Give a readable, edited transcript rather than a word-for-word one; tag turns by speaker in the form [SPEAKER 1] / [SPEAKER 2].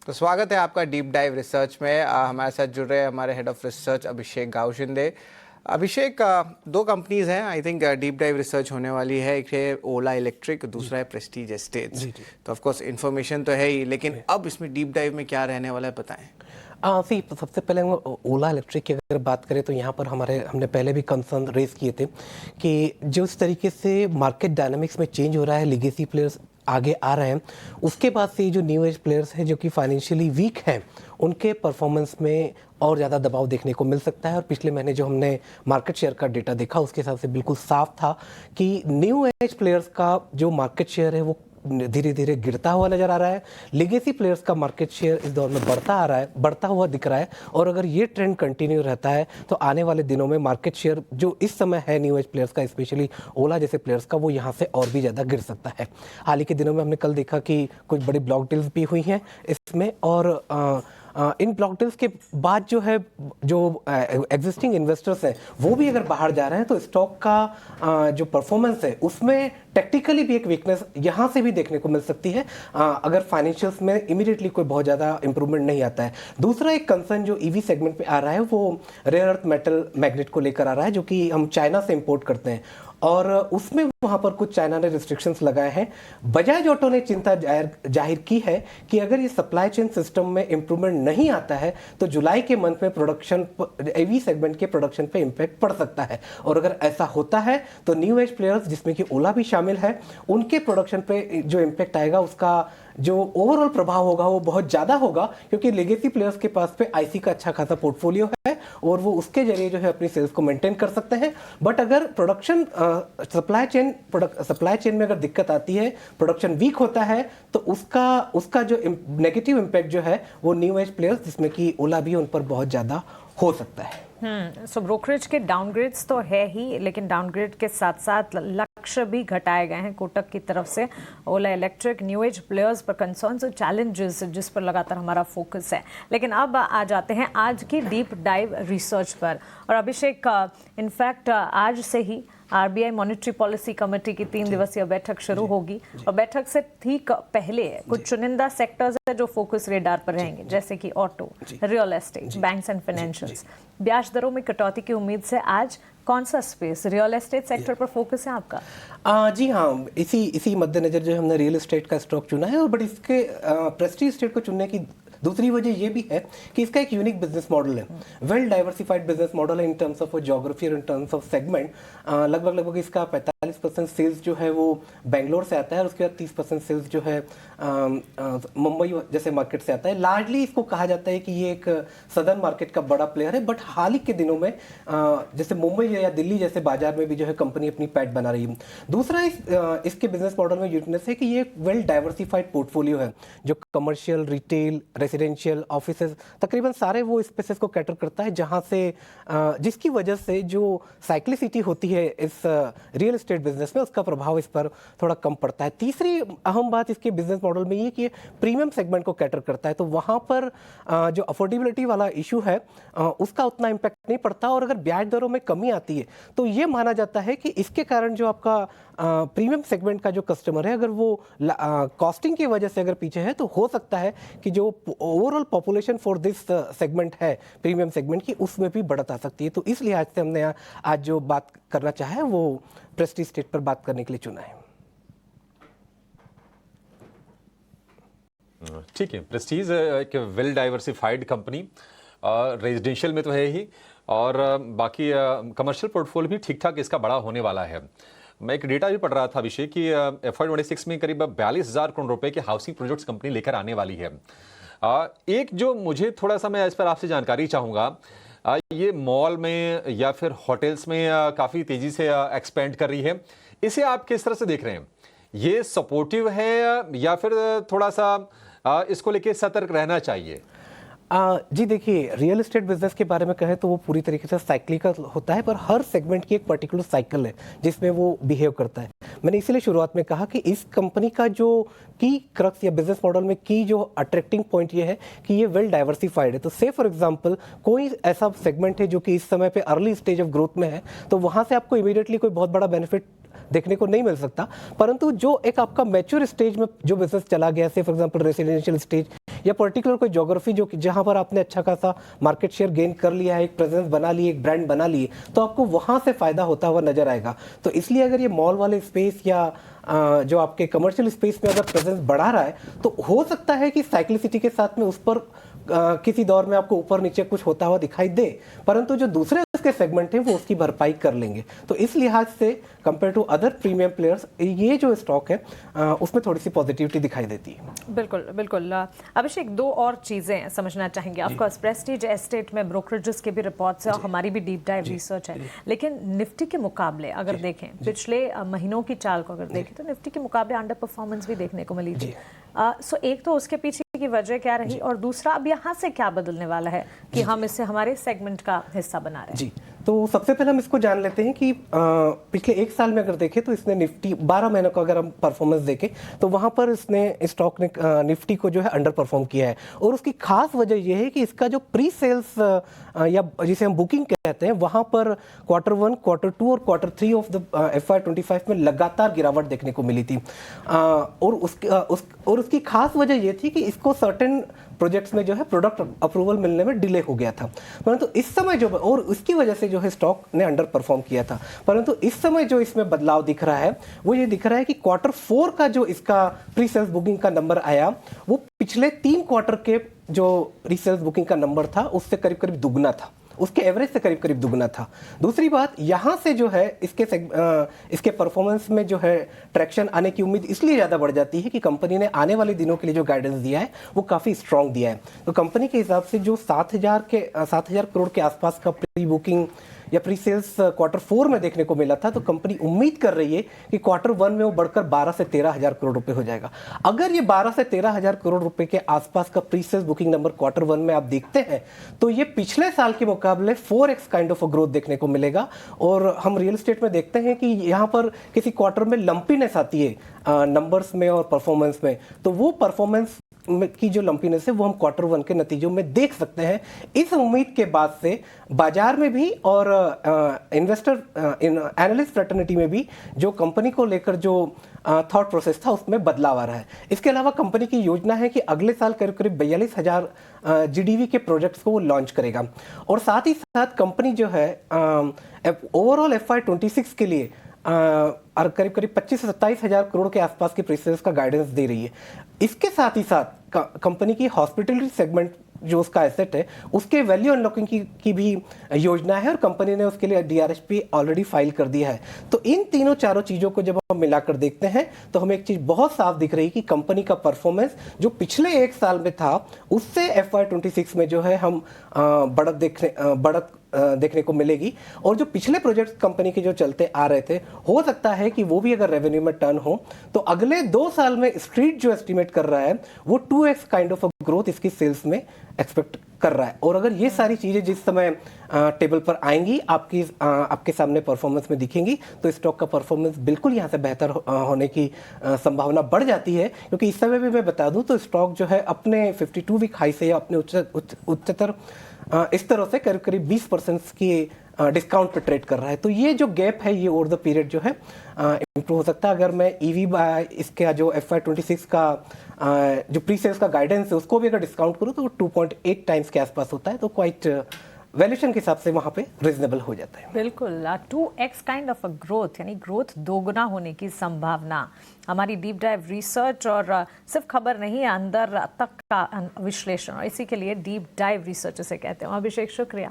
[SPEAKER 1] तो स्वागत है आपका डीप डाइव रिसर्च में। हमारे साथ जुड़ रहे हैं हमारे हेड ऑफ रिसर्च अभिषेक गावशिंदे। अभिषेक, दो कंपनीज हैं I think deep dive research होने वाली है। एक है ओला इलेक्ट्रिक, दूसरा है प्रेस्टीज एस्टेट्स। तो ऑफ कोर्स इन्फॉर्मेशन तो है ही, लेकिन अब इसमें डीप डाइव में क्या रहने वाला है बताएं।
[SPEAKER 2] सी सबसे पहले हम ओला इलेक्ट्रिक की अगर बात करें तो यहाँ पर हमने पहले भी कंसर्न रेज किए थे कि जिस तरीके से मार्केट डायनामिक्स में चेंज हो रहा है, लीगेसी प्लेयर्स आगे आ रहे हैं, उसके बाद से जो न्यू एज प्लेयर्स हैं जो कि फाइनेंशियली वीक हैं, उनके परफॉर्मेंस में और ज़्यादा दबाव देखने को मिल सकता है। और पिछले महीने जो हमने मार्केट शेयर का डेटा देखा उसके हिसाब से बिल्कुल साफ था कि न्यू एज प्लेयर्स का जो मार्केट शेयर है वो धीरे धीरे गिरता हुआ नजर आ रहा है। लीगेसी प्लेयर्स का मार्केट शेयर इस दौर में बढ़ता हुआ दिख रहा है। और अगर ये ट्रेंड कंटिन्यू रहता है तो आने वाले दिनों में मार्केट शेयर जो इस समय है न्यू एज प्लेयर्स का, स्पेशली ओला जैसे प्लेयर्स का, वो यहाँ से और भी ज़्यादा गिर सकता है। हाल ही के दिनों में हमने कल देखा कि कुछ बड़ी ब्लॉक डील्स भी हुई हैं इसमें, और इन ब्लॉक डील्स के बाद जो एग्जिस्टिंग इन्वेस्टर्स हैं वो भी अगर बाहर जा रहे हैं तो स्टॉक का जो परफॉर्मेंस है उसमें टेक्निकली भी एक वीकनेस यहाँ से भी देखने को मिल सकती है अगर फाइनेंशियल्स में इमीडिएटली कोई बहुत ज़्यादा इंप्रूवमेंट नहीं आता है। दूसरा एक कंसर्न जो ईवी सेगमेंट पे आ रहा है वो रेयर अर्थ मेटल मैग्नेट को लेकर आ रहा है, जो कि हम चाइना से इंपोर्ट करते हैं, और उसमें वहाँ पर कुछ चाइना ने रिस्ट्रिक्शंस लगाए हैं। बजाज ऑटो ने चिंता जाहिर की है कि अगर ये सप्लाई चेन सिस्टम में इंप्रूवमेंट नहीं आता है तो जुलाई के मंथ में प्रोडक्शन, ईवी सेगमेंट के प्रोडक्शन पे इम्पैक्ट पड़ सकता है। और अगर ऐसा होता है तो न्यू एज प्लेयर्स जिसमें कि ओला भी शामिल है, उनके प्रोडक्शन पे जो इम्पैक्ट आएगा उसका जो ओवरऑल प्रभाव होगा वो बहुत ज़्यादा होगा, क्योंकि लेगेसी प्लेयर्स के पास पे आईसी का अच्छा खासा पोर्टफोलियो है और वो उसके जरिए जो है अपनी सेल्स को मेंटेन कर सकते हैं। बट अगर प्रोडक्शन सप्लाई चेन में अगर दिक्कत आती है, प्रोडक्शन वीक होता है, तो उसका जो नेगेटिव इम्पैक्ट जो है वो न्यू एज प्लेयर्स जिसमें कि ओला भी उन पर बहुत ज़्यादा हो सकता है।
[SPEAKER 3] सो ब्रोकरेज के डाउनग्रेड्स तो है ही, लेकिन डाउनग्रेड के साथ साथ लक्ष्य भी घटाए गए हैं कोटक की तरफ से। ओला इलेक्ट्रिक, न्यू एज प्लेयर्स पर कंसर्न्स और चैलेंजेस जिस पर लगातार हमारा फोकस है। लेकिन अब आ जाते हैं आज की डीप डाइव रिसर्च पर। और अभिषेक, इनफैक्ट आज से ही आरबीआई मॉनेटरी पॉलिसी कमेटी की 3 दिवसीय बैठक शुरू होगी, और बैठक से ठीक पहले कुछ चुनिंदा सेक्टर्स है जो फोकस रेडार पर रहेंगे, जैसे कि auto, real estate, banks and financials. ब्याज दरों में कटौती की उम्मीद से आज कौन सा स्पेस, रियल एस्टेट सेक्टर पर फोकस है आपका?
[SPEAKER 2] जी हाँ, इसी मद्देनजर जो हमने रियल एस्टेट का स्टॉक चुना है। और बट इसके प्रेस्टीज एस्टेट को चुनने की दूसरी वजह ये भी है कि इसका एक यूनिक बिजनेस मॉडल है, वेल डाइवर्सिफाइड बिजनेस मॉडल है इन टर्म्स ऑफ ज्योग्राफी और इन टर्म्स ऑफ सेगमेंट। लगभग इसका 45% सेल्स जो है वो बेंगलोर से आता है और उसके बाद 30% सेल्स जो है मुंबई जैसे मार्केट से आता है। लार्जली इसको कहा जाता है कि ये एक सदर्न मार्केट का बड़ा प्लेयर है, बट हाल ही के दिनों में जैसे मुंबई या दिल्ली जैसे बाजार में भी जो है कंपनी अपनी पैठ बना रही है। दूसरा इसके बिजनेस मॉडल में यूनिकनेस है कि ये एक वेल डाइवर्सिफाइड पोर्टफोलियो है जो कमर्शियल, रिटेल, रेजिडेंशियल, ऑफिसेज, तकरीबन सारे वो स्पेसेस को कैटर करता है, जहां से जिसकी वजह से जो साइक्लिसिटी होती है इस रियल एस्टेट बिजनेस में उसका प्रभाव इस पर थोड़ा कम पड़ता है। तीसरी अहम बात इसके बिजनेस मॉडल में ये कि प्रीमियम सेगमेंट को कैटर करता है, तो वहां पर जो अफोर्डेबिलिटी वाला इशू है उसका उतना इम्पैक्ट नहीं पड़ता। और अगर ब्याज दरों में कमी आती है तो ये माना जाता है कि इसके कारण जो आपका प्रीमियम सेगमेंट का जो कस्टमर है, अगर वो कॉस्टिंग की वजह से अगर पीछे है, तो हो सकता है कि जो overall population for this segment है प्रीमियम सेगमेंट की, उसमें भी बढ़त आ सकती है। तो इस लिहाज से हमने आज जो बात करना चाहा है वो प्रेस्टीज एस्टेट पर बात करने के लिए चुना है।
[SPEAKER 4] ठीक है, प्रेस्टीज एक वेल डाइवर्सिफाइड कंपनी, रेजिडेंशियल में तो है ही, और बाकी कमर्शियल पोर्टफोलियो भी ठीक ठाक इसका बड़ा होने वाला है। मैं एक डेटा भी पढ़ रहा था अभिषेक कि FY26 में करीब 42,000 करोड़ रुपए के हाउसिंग प्रोजेक्ट्स कंपनी लेकर आने वाली है। एक जो मुझे थोड़ा सा, मैं इस पर आपसे जानकारी चाहूँगा, ये मॉल में या फिर होटल्स में काफ़ी तेज़ी से एक्सपेंड कर रही है, इसे आप किस तरह से देख रहे हैं? ये सपोर्टिव है या फिर थोड़ा सा इसको लेके सतर्क रहना चाहिए?
[SPEAKER 2] जी देखिए, रियल एस्टेट बिजनेस के बारे में कहें तो वो पूरी तरीके से साइक्लिकल होता है, पर हर सेगमेंट की एक पर्टिकुलर साइकिल है जिसमें वो बिहेव करता है। मैंने इसीलिए शुरुआत में कहा कि इस कंपनी का जो की क्रक्स या बिजनेस मॉडल में की जो अट्रैक्टिंग पॉइंट ये है कि ये वेल डाइवर्सिफाइड है। तो से फॉर एग्जांपल कोई ऐसा सेगमेंट है जो कि इस समय पे अर्ली स्टेज ऑफ ग्रोथ में है, तो वहाँ से आपको इमीडिएटली कोई बहुत बड़ा बेनिफिट देखने को नहीं मिल सकता, परंतु जो एक आपका मैच्योर स्टेज में जो बिजनेस चला गया, से फॉर एग्जांपल रेसिडेंशियल स्टेज या पर्टिकुलर कोई ज्योग्राफी जो जहां पर आपने अच्छा खासा मार्केट शेयर गेन कर लिया है, एक प्रेजेंस बना ली, एक ब्रांड बना ली, तो आपको वहां से फायदा होता हुआ नजर आएगा। तो इसलिए अगर ये मॉल वाले स्पेस या जो आपके कमर्शियल स्पेस में अगर प्रेजेंस बढ़ा रहा है, तो हो सकता है कि साइक्लिसिटी के साथ में उस पर किसी दौर में आपको ऊपर नीचे कुछ होता हुआ दिखाई दे, परंतु जो दूसरे उसके सेगमेंट हैं वो उसकी भरपाई कर लेंगे। तो इस लिहाज से compare to other premium players ये जो स्टॉक है उसमें थोड़ी सी पॉजिटिविटी दिखाई देती है।
[SPEAKER 3] बिल्कुल बिल्कुल। अभिषेक, दो और चीज़ें समझना चाहेंगे। ऑफकोर्स प्रेस्टीज एस्टेट में ब्रोकरेजेस के भी रिपोर्ट्स है और हमारी भी डीप डाइव रिसर्च है, लेकिन निफ्टी के मुकाबले अगर देखें, पिछले महीनों की चाल को अगर देखें, तो निफ्टी के मुकाबले अंडर परफॉर्मेंस भी देखने को मिली थी। सो एक तो उसके पीछे की वजह क्या रही, और दूसरा अब यहाँ से क्या बदलने वाला है कि हम इसे हमारे सेगमेंट का हिस्सा बना रहे हैं?
[SPEAKER 2] जी, तो सबसे पहले हम इसको जान लेते हैं कि पिछले एक साल में अगर देखें तो इसने निफ्टी 12 महीनों का अगर हम परफॉर्मेंस देखें तो वहां पर इसने स्टॉक ने निफ्टी को जो है अंडर परफॉर्म किया है। और उसकी खास वजह यह है कि इसका जो प्री सेल्स या जिसे हम बुकिंग कहते हैं, वहां पर Q1, Q2 और Q3 ऑफ द FY25 में लगातार गिरावट देखने को मिली थी। और उसकी खास वजह यह थी कि इसको सर्टेन प्रोजेक्ट्स में जो है प्रोडक्ट अप्रूवल मिलने में डिले हो गया था, परंतु इस समय जो, और उसकी वजह से जो है स्टॉक ने अंडर परफॉर्म किया था। परंतु इस समय जो इसमें बदलाव दिख रहा है वो ये दिख रहा है कि Q4 का जो इसका प्री सेल्स बुकिंग का नंबर आया वो पिछले 3 क्वार्टर के जो प्री सेल्स बुकिंग का नंबर था उससे करीब करीब दुगना था, उसके एवरेज से करीब करीब दुगना था। दूसरी बात, यहाँ से जो है इसके परफॉर्मेंस में जो है ट्रैक्शन आने की उम्मीद इसलिए ज़्यादा बढ़ जाती है कि कंपनी ने आने वाले दिनों के लिए जो गाइडेंस दिया है वो काफ़ी स्ट्रॉन्ग दिया है। तो कंपनी के हिसाब से जो 7,000 करोड़ के आसपास का प्री बुकिंग या प्री सेल्स Q4 में देखने को मिला था, तो कंपनी उम्मीद कर रही है कि Q1 में वो बढ़कर 12 से 13 हजार करोड़ रुपए हो जाएगा। अगर ये 12 से 13 हजार करोड़ रुपए के आसपास का pre sales booking number Q1 में आप देखते हैं तो ये पिछले साल के मुकाबले 4x काइंड ऑफ ग्रोथ देखने को मिलेगा। और हम रियल एस्टेट में देखते हैं कि यहाँ पर किसी क्वार्टर में लंपीनेस आती है नंबर्स में और परफॉर्मेंस में, तो वो परफॉर्मेंस की जो लंपीनेस है वो हम Q1 के नतीजों में देख सकते हैं। इस उम्मीद के बाद से बाजार में भी और इन्वेस्टर एनालिस्ट फ्रेटर्निटी में भी जो कंपनी को लेकर जो थॉट प्रोसेस था उसमें बदलाव आ रहा है। इसके अलावा कंपनी की योजना है कि अगले साल करीब करीब 42,000 GDV के प्रोजेक्ट्स को वो लॉन्च करेगा। और साथ ही साथ कंपनी जो है ओवरऑल FY26 के लिए और करीब करीब 25 से 27 हजार करोड़ के आसपास की प्रीसेल्स का गाइडेंस दे रही है। इसके साथ ही साथ कंपनी की हॉस्पिटलिटी सेगमेंट जो उसका एसेट है उसके वैल्यू अनलॉकिंग की भी योजना है और कंपनी ने उसके लिए DRHP ऑलरेडी फाइल कर दिया है। तो इन तीनों चारों चीज़ों को जब हम मिलाकर देखते हैं तो हमें एक चीज़ बहुत साफ दिख रही है कि कंपनी का परफॉर्मेंस जो पिछले एक साल में था उससे FY26 में जो है हम बढ़त देखने को मिलेगी। और जो पिछले प्रोजेक्ट्स कंपनी के जो चलते आ रहे थे, हो सकता है कि वो भी अगर रेवेन्यू में टर्न हो तो अगले 2 साल में स्ट्रीट जो एस्टिमेट कर रहा है वो 2x काइंड ऑफ ग्रोथ इसकी सेल्स में एक्सपेक्ट कर रहा है। और अगर ये सारी चीजें जिस समय टेबल पर आएंगी आपके सामने परफॉर्मेंस में दिखेंगी तो स्टॉक का परफॉर्मेंस बिल्कुल यहाँ से बेहतर होने की संभावना बढ़ जाती है। क्योंकि इस समय भी मैं बता दूं तो स्टॉक जो है अपने 52 वीक हाई से या अपने उच्चतर इस तरह से करीब करीब 20% की डिस्काउंट पे ट्रेड कर रहा है। तो ये जो गैप है ये ओवर द पीरियड जो है इम्प्रूव हो सकता है। अगर मैं EV बाय इसके जो FY26 का जो प्री सेल्स का गाइडेंस है उसको भी अगर डिस्काउंट करूँ तो 2.8 टाइम्स के आसपास होता है, तो क्वाइट वैल्यूएशन के हिसाब से वहाँ पे रिजनेबल हो जाता है।
[SPEAKER 3] बिल्कुल 2x kind of a growth, यानी ग्रोथ दोगुना होने की संभावना। हमारी डीप डाइव रिसर्च और सिर्फ खबर नहीं है, अंदर तक का विश्लेषण, और इसी के लिए डीप डाइव रिसर्च उसे कहते हैं। अभिषेक, शुक्रिया।